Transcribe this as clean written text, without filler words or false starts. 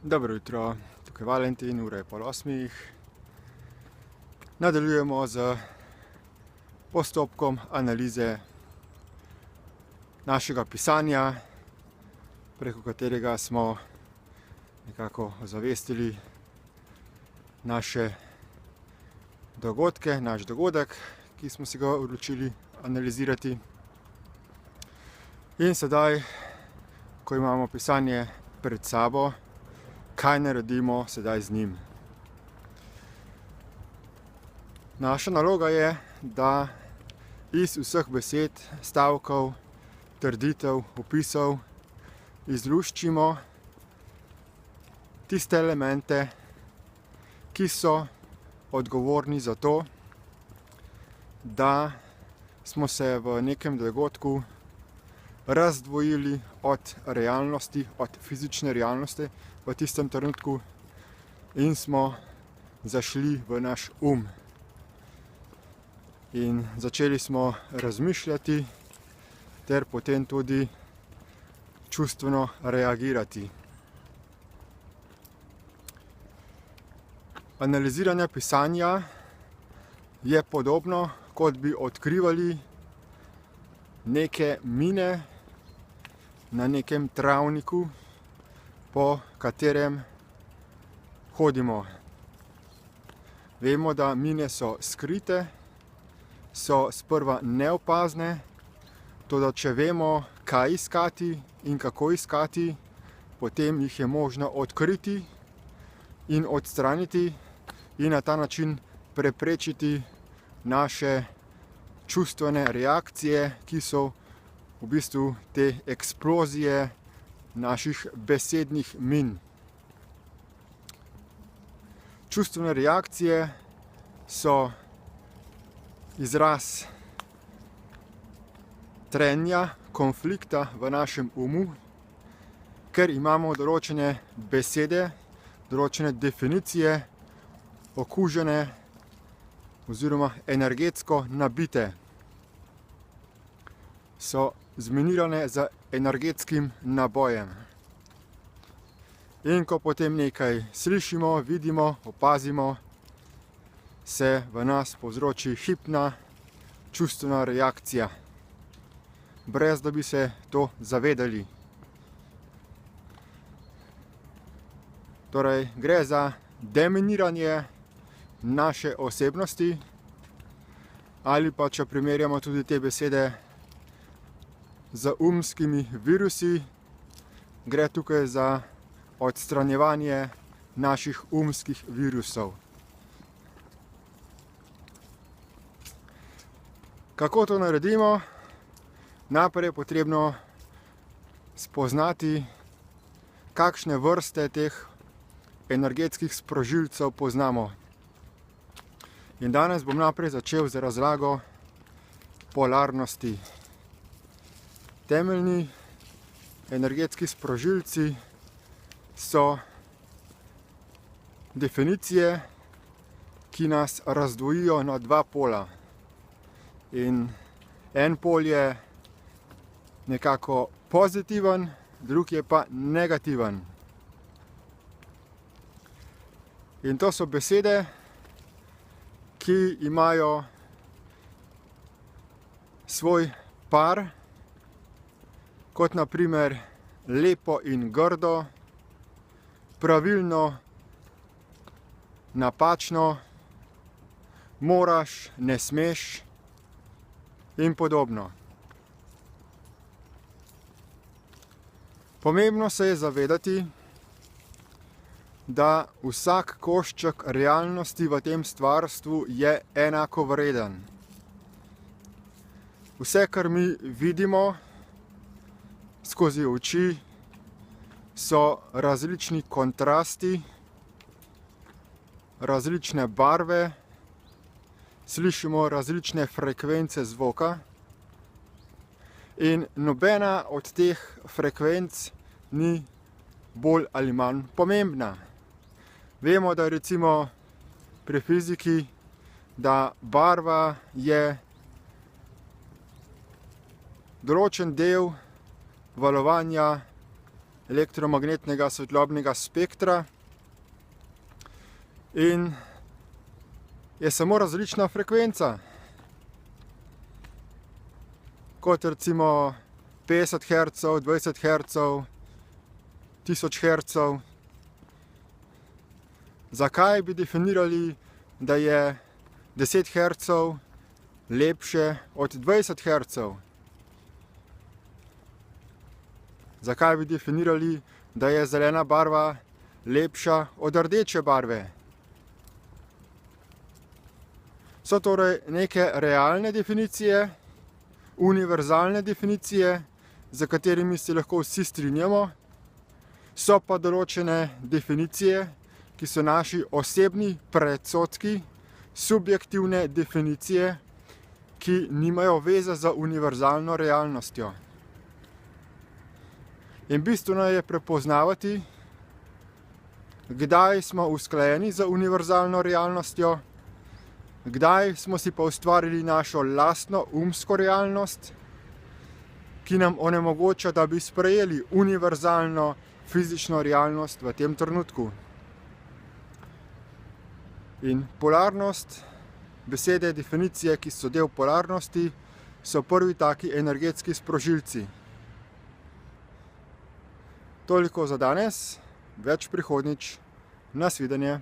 Dobro jutro, tukaj je Valentin, ura je 7:30. Nadaljujemo z postopkom analize našega pisanja, preko katerega smo nekako ozavestili naše dogodke, naš dogodek, ki smo si ga odločili analizirati. In sedaj, ko imamo pisanje pred sabo, kaj naredimo sedaj z njim? Naša naloga je, da iz vseh besed, stavkov, trditev, opisov izluščimo tiste elemente, ki so odgovorni za to, da smo se v nekem dogodku razdvojili od realnosti, od fizične realnosti v tistem trenutku in smo zašli v naš in začeli smo razmišljati ter potem tudi čustveno reagirati. Analiziranje pisanja je podobno, kot bi odkrivali neke mine na nekem travniku, po katerem hodimo. Vemo, da mine so skrite, so sprva neopazne, toda če vemo, kaj iskati in kako iskati, potem jih je možno odkriti in odstraniti in na ta način preprečiti naše čustvene reakcije, ki so v bistvu te eksplozije naših besednih min. Čustvene reakcije so izraz trenja, konflikta v našem umu, ker imamo določene besede, določene definicije okužene oziroma energetsko nabite. So zminirane z energetskim nabojem. In ko potem nekaj slišimo, vidimo, opazimo, se v nas povzroči hipna čustvena reakcija, brez da bi se to zavedali. Torej, gre za deminiranje naše osebnosti, ali pa če primerjamo tudi te besede z umskimi virusi, gre tukaj za odstranjevanje naših umskih virusov. Kako to naredimo? Najprej je potrebno spoznati, kakšne vrste teh energetskih sprožilcev poznamo. In danes bom najprej začel z razlago polarnosti. Temeljni energetski sprožilci so definicije, ki nas razdvojijo na dva pola. In en pol je nekako pozitiven, drug je pa negativen. In to so besede, ki imajo svoj par, kot na primer lepo in grdo, pravilno, napačno, moraš, ne smeš in podobno. Pomembno se je zavedati, da vsak košček realnosti v tem stvarstvu je enako vreden. Vse, kar mi vidimo skozi oči, so različni kontrasti, različne barve, slišimo različne frekvence zvoka in nobena od teh frekvenc ni bolj ali manj pomembna. Vemo, da recimo pri fiziki, da barva je določen del valovanja elektromagnetnega svetlobnega spektra in je samo različna frekvenca. Kot recimo 50 Hz, 20 Hz, 1000 Hz. Zakaj bi definirali, da je 10 Hz lepše od 20 Hz? Zakaj bi definirali, da je zelena barva lepša od rdeče barve? So torej neke realne definicije, univerzalne definicije, za katerimi se lahko vsi strinjamo. So pa določene definicije, ki so naši osebni predsodki, subjektivne definicije, ki nimajo veze z univerzalno realnostjo. In bistveno je prepoznavati, kdaj smo usklajeni z univerzalno realnostjo, kdaj smo si pa ustvarili našo lastno umsko realnost, ki nam onemogoča, da bi sprejeli univerzalno fizično realnost v tem trenutku. In polarnost, besede, definicije, ki so del polarnosti, so prvi taki energetski sprožilci. Toliko za danes, več prihodnjič, nasvidenje.